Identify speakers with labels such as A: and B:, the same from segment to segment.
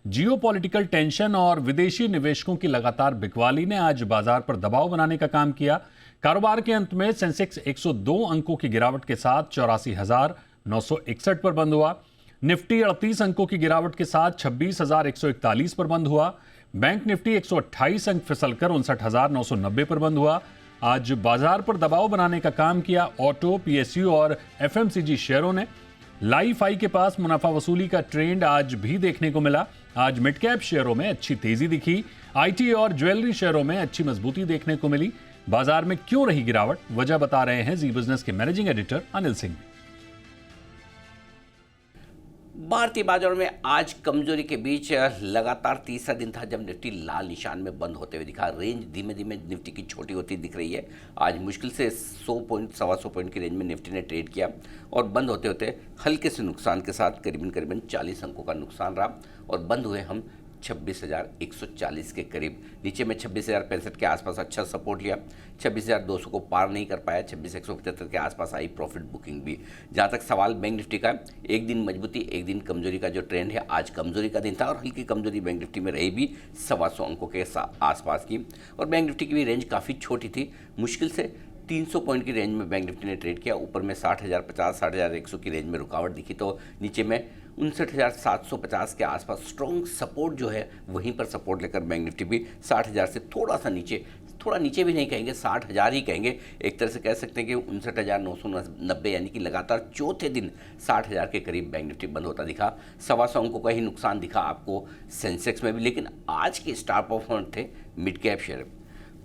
A: Geopolitical tension और विदेशी निवेशकों की लगातार बिकवाली ने आज बाजार पर दबाव बनाने का काम किया। कारोबार के अंत में सेंसेक्स 102 अंकों की गिरावट के साथ 84,961 पर बंद हुआ। निफ्टी 38 अंकों की गिरावट के साथ 26,141 पर बंद हुआ। बैंक निफ्टी 128 अंक फिसलकर 59,990 पर बंद हुआ। आज बाजार पर दबाव बनाने का काम किया ऑटो, पीएसयू और एफएमसीजी शेयरों ने। लाइफ आई के पास मुनाफा वसूली का ट्रेंड आज भी देखने को मिला। आज मिड कैप शेयरों में अच्छी तेजी दिखी। आईटी और ज्वेलरी शेयरों में अच्छी मजबूती देखने को मिली। बाजार में क्यों रही गिरावट, वजह बता रहे हैं जी बिजनेस के मैनेजिंग एडिटर अनिल सिंह।
B: भारतीय बाजारों में आज कमजोरी के बीच लगातार तीसरा दिन था जब निफ्टी लाल निशान में बंद होते हुए दिखा। रेंज धीमे धीमे निफ्टी की छोटी होती दिख रही है। आज मुश्किल से 100 पॉइंट, 125 पॉइंट की रेंज में निफ्टी ने ट्रेड किया और बंद होते होते हल्के से नुकसान के साथ करीबन 40 अंकों का नुकसान रहा और बंद हुए हम 26,140 के करीब। नीचे में 26,065 के आसपास अच्छा सपोर्ट लिया। 26,200 को पार नहीं कर पाया। 26,175 के आसपास आई प्रॉफिट बुकिंग भी। जहाँ तक सवाल बैंक निफ्टी का, एक दिन मजबूती एक दिन कमजोरी का जो ट्रेंड है, आज कमजोरी का दिन था और हल्की कमजोरी बैंक निफ्टी में रही भी 125 अंकों के आसपास की। और बैंक निफ्टी की भी रेंज काफ़ी छोटी थी। मुश्किल से 300 पॉइंट की रेंज में बैंक निफ्टी ने ट्रेड किया। ऊपर में 60,050, 60,100 की रेंज में रुकावट दिखी तो नीचे में 59,750 के आसपास स्ट्रॉन्ग सपोर्ट जो है वहीं पर सपोर्ट लेकर बैंक निफ्टी भी 60,000 से थोड़ा नीचे भी नहीं कहेंगे, 60,000 ही कहेंगे। एक तरह से कह सकते हैं कि 59,990 यानी कि लगातार चौथे दिन 60,000 के करीब बैंक निफ्टी बंद होता दिखा। 125 अंकों का ही नुकसान दिखा आपको सेंसेक्स में भी। लेकिन आज के स्टार परफॉर्मर थे मिड कैप शेयर।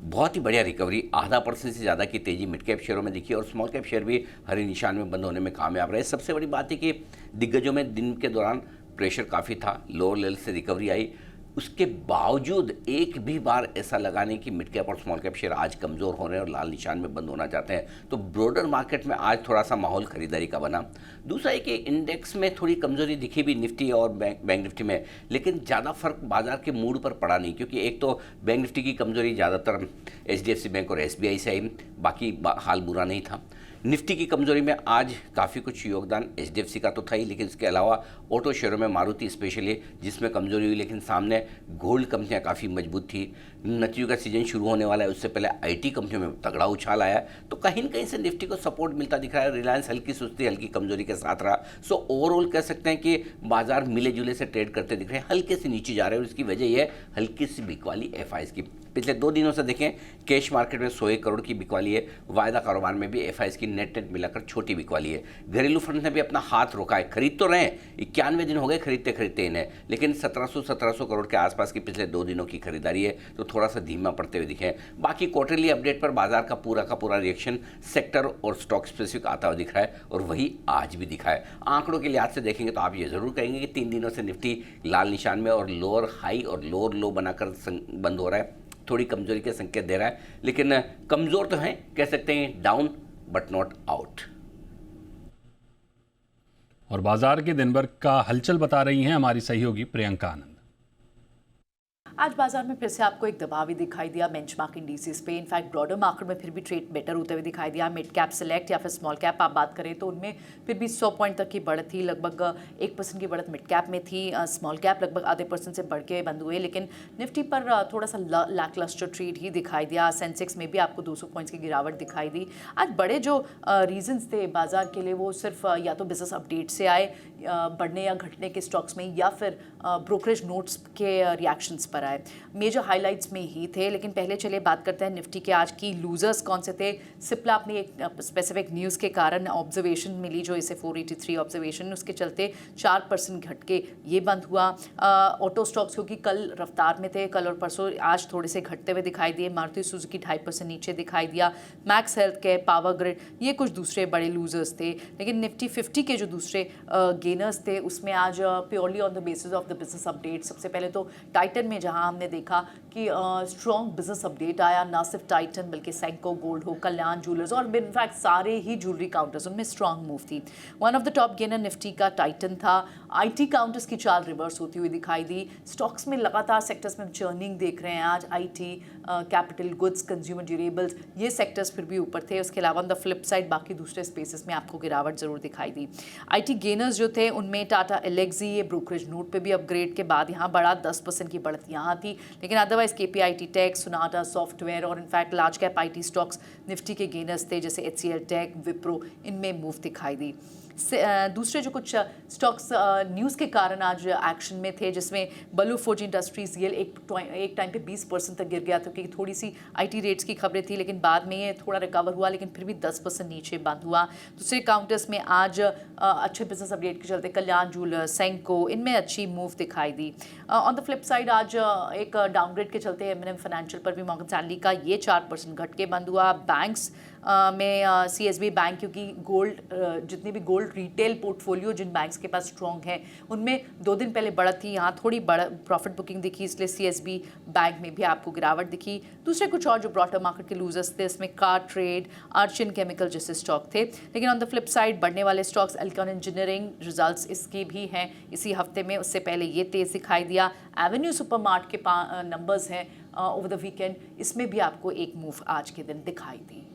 B: बहुत ही बढ़िया रिकवरी, 0.5% से ज़्यादा की तेज़ी मिड कैप शेयरों में दिखी और स्मॉल कैप शेयर भी हरे निशान में बंद होने में कामयाब रहे। सबसे बड़ी बात है कि दिग्गजों में दिन के दौरान प्रेशर काफ़ी था, लोअर लेवल से रिकवरी आई। उसके बावजूद एक भी बार ऐसा लगा नहीं कि मिड कैप और स्मॉल कैप शेयर आज कमज़ोर हो रहे हैं और लाल निशान में बंद होना चाहते हैं। तो ब्रॉडर मार्केट में आज थोड़ा सा माहौल खरीदारी का बना। दूसरा है कि इंडेक्स में थोड़ी कमज़ोरी दिखी भी निफ्टी और बैंक निफ्टी में, लेकिन ज़्यादा फर्क बाजार के मूड पर पड़ा नहीं। क्योंकि एक तो बैंक निफ्टी की कमज़ोरी ज़्यादातर HDFC बैंक और SBI से आई, बाकी हाल बुरा नहीं था। निफ्टी की कमजोरी में आज काफ़ी कुछ योगदान HDFC का तो था ही, लेकिन इसके अलावा ऑटो शेयरों में मारुति स्पेशली जिसमें कमजोरी हुई, लेकिन सामने गोल्ड कंपनियां काफ़ी मजबूत थी। नतियों का सीजन शुरू होने वाला है, उससे पहले IT कंपनियों में तगड़ा उछाल आया, तो कहीं न कहीं से निफ्टी को सपोर्ट मिलता दिख रहा है। रिलायंस हल्की सुस्ती, हल्की कमजोरी के साथ रहा। सो ओवरऑल कह सकते हैं कि बाजार मिले जुले से ट्रेड करते दिख रहे हैं, हल्के से नीचे जा रहे हैं और इसकी वजह यह है हल्की सी बिकवाली FIs की। पिछले 2 दिनों से देखें कैश मार्केट में 101 करोड़ की बिकवाली है। वायदा कारोबार में भी FIs की नेट मिलाकर छोटी बिकवाली है। घरेलू फंड ने भी अपना हाथ रोका है, खरीद तो रहे हैं, 91 दिन हो गए खरीदते इन्हें, लेकिन 1700 करोड़ के आसपास की पिछले 2 दिनों की खरीदारी है, तो थोड़ा सा धीमा पड़ते हुए दिखे। बाकी क्वार्टरली अपडेट पर बाजार का पूरा रिएक्शन सेक्टर और स्टॉक स्पेसिफिक आता हुआ दिख रहा है और वही आज भी दिखा है। आंकड़ों के लिहाज से देखेंगे तो आप ये जरूर कहेंगे कि 3 दिनों से निफ्टी लाल निशान में और लोअर हाई और लोअर लो बनाकर बंद हो रहा है, थोड़ी कमजोरी के संकेत दे रहा है। लेकिन कमजोर तो है, कह सकते हैं डाउन बट नॉट आउट।
A: और बाजार के दिन भर का हलचल बता रही हैं हमारी सहयोगी प्रियंका आनंद।
C: आज बाजार में फिर से आपको एक दबाव ही दिखाई दिया बेंचमार्क इंडिसेस पे। इनफैक्ट ब्रॉडर मार्केट में फिर भी ट्रेड बेटर होते हुए दिखाई दिया। मिड कैप सेलेक्ट या फिर स्मॉल कैप आप बात करें तो उनमें फिर भी 100 पॉइंट तक की बढ़त थी। लगभग 1% की बढ़त मिड कैप में थी। स्मॉल कैप लगभग आधे % से बढ़ के बंद हुए, लेकिन निफ्टी पर थोड़ा सा लैकलस्टर ट्रेड ही दिखाई दिया। सेंसेक्स में भी आपको 200 पॉइंट्स की गिरावट दिखाई दी। आज बड़े जो रीजंस थे बाजार के लिए वो सिर्फ या तो बिजनेस अपडेट से आए, बढ़ने या घटने के स्टॉक्स में, या फिर ब्रोकरेज नोट्स के रिएक्शंस पर आए। मेजर हाइलाइट्स में ही थे। लेकिन पहले चलिए बात करते हैं निफ्टी के आज की लूजर्स कौन से थे। सिप्ला अपनी एक स्पेसिफिक न्यूज़ के कारण ऑब्जर्वेशन मिली जो इसे 483 ऑब्जर्वेशन, उसके चलते 4% घट के ये बंद हुआ। ऑटो स्टॉक्स क्योंकि कल रफ्तार में थे, कल और परसों, आज थोड़े से घटते हुए दिखाई दिए। मारुति सुजुकी 2.5% नीचे दिखाई दिया। Max health care, power grid, ये कुछ दूसरे बड़े लूजर्स थे। लेकिन निफ्टी 50 के जो दूसरे गेनर्स थे उसमें आज purely on the basis of the business update, सबसे पहले तो टाइटन में जहाँ जहां हमने देखा कि स्ट्रॉन्ग बिजनेस अपडेट आया, ना सिर्फ टाइटन बल्कि सेंको गोल्ड हो, कल्याण ज्वेलर्स और इनफैक्ट सारे ही ज्वेलरी काउंटर्स उनमें स्ट्रॉन्ग मूव थी। One of the top gainer Nifty का टाइटन था। आईटी काउंटर्स की चाल रिवर्स होती हुई दिखाई दी। स्टॉक्स में लगातार सेक्टर्स में चर्निंग देख रहे हैं आज। IT, capital goods, consumer durables, ये सेक्टर्स फिर भी ऊपर थे। उसके अलावा ऑन द फ्लिप साइड बाकी दूसरे स्पेसेस में आपको गिरावट जरूर दिखाई दी। आईटी गेनर्स जो थे उनमें टाटा एलेक्सी, ये ब्रोकरेज नोट पे भी अपग्रेड के बाद यहाँ बढ़ा, 10% की बढ़त यहाँ थी। लेकिन otherwise KPIT tech, Sonata Software और in fact large cap IT stocks Nifty के गेनर्स थे, जैसे HCL टेक, विप्रो, इनमें मूव दिखाई दी। दूसरे जो कुछ स्टॉक्स न्यूज़ के कारण आज एक्शन में थे, जिसमें बलू फोर्ज इंडस्ट्रीज ये एक टाइम पे 20% तक गिर गया था, क्योंकि थोड़ी सी आईटी रेट्स की खबरें थी, लेकिन बाद में ये थोड़ा रिकवर हुआ, लेकिन फिर भी 10% नीचे बंद हुआ। दूसरे काउंटर्स में आज अच्छे बिजनेस अपडेट के चलते कल्याण ज्वेलर्स, सेंको, इनमें अच्छी मूव दिखाई दी। ऑन द फ्लिप साइड आज एक डाउनग्रेड के चलते M&M फाइनेंशियल पर भी मॉर्गन स्टैनली का ये 4% घट के बंद हुआ। बैंक्स में CSB बैंक, क्योंकि गोल्ड जितने भी गोल्ड रिटेल पोर्टफोलियो जिन बैंक्स के पास स्ट्रॉन्ग है उनमें 2 दिन पहले बढ़त थी, यहाँ थोड़ी प्रॉफिट बुकिंग दिखी, इसलिए CSB बैंक में भी आपको गिरावट दिखी। दूसरे कुछ और जो ब्रॉडर मार्केट के लूजर्स थे, इसमें कार ट्रेड, अर्चिन केमिकल जैसे स्टॉक थे। लेकिन ऑन द फ्लिप साइड बढ़ने वाले स्टॉक्स, एल्कॉन इंजीनियरिंग, रिजल्ट्स इसके भी हैं इसी हफ्ते में, उससे पहले ये तेज दिखाई दिया। एवेन्यू सुपरमार्ट के नंबर्स हैं ओवर द वीकेंड, इसमें भी आपको एक मूव आज के दिन दिखाई दी।